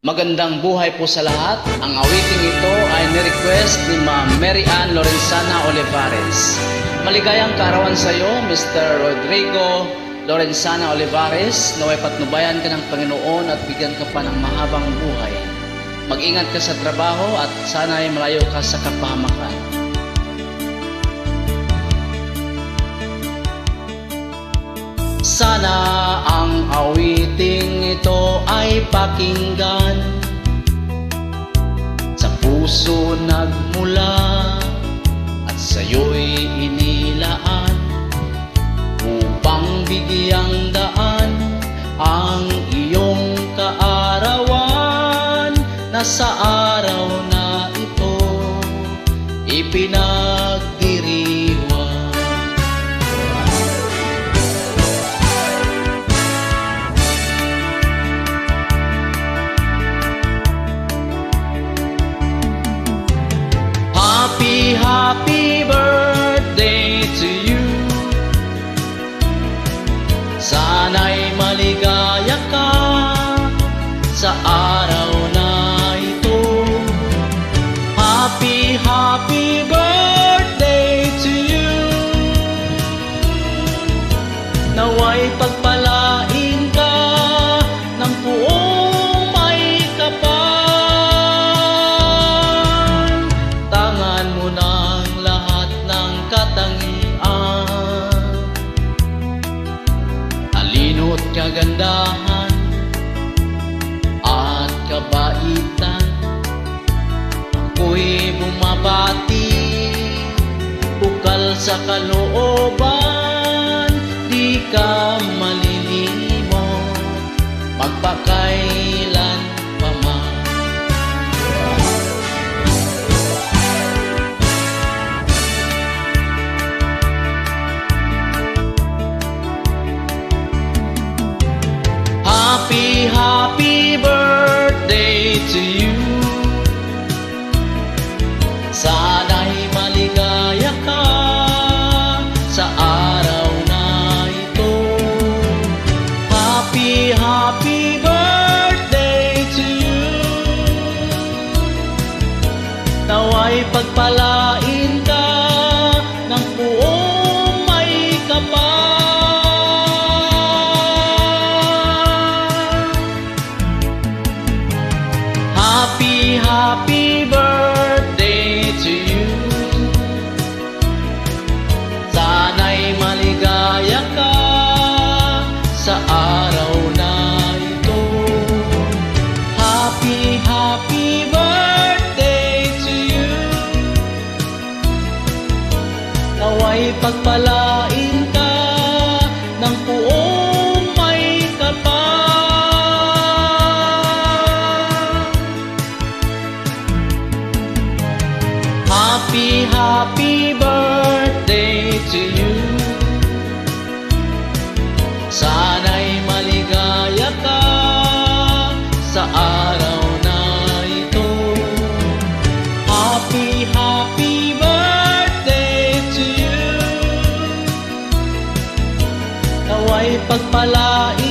Magandang buhay po sa lahat. Ang awiting ito ay ni-request ni Ma'am Mary Ann Lorenzana Olivares. Maligayang kaarawan sa iyo, Mr. Rodrigo Lorenzana Olivares. Naway patnubayan ka ng Panginoon at bigyan ka pa ng mahabang buhay. Mag-ingat ka sa trabaho at sana'y malayo ka sa kapahamakan. Sana ang awiting ito ay pakinggan, sa puso nagmula at sa'yo'y inilaan, upang bigyang daan ang iyong kaarawan, na sa araw na ito ipinagdiriwang. Happy birthday to you. Sana'y maligaya ka sa araw na ito. Happy birthday to you. Naway pagpalain ka ng buong may kapal. Tangan mo ng lahat ng katangian, talino't kagandahan at kabaitan. Ako'y bumabati, bukal sa kalooban, di ka malilimot magpakailan pa man. Happy birthday to you. Sana'y maligaya ka sa araw na ito. Happy birthday to you. Naway pagpalain ka ng buong may kapal. Happy birthday to you. Sana'y maligaya ka sa araw na ito. Happy birthday to you. Naway pagpalain ka ng buong may kapal. Happy birthday to you. Sana'y maligaya ka sa araw na ito. Happy birthday to you. Naway pagpalain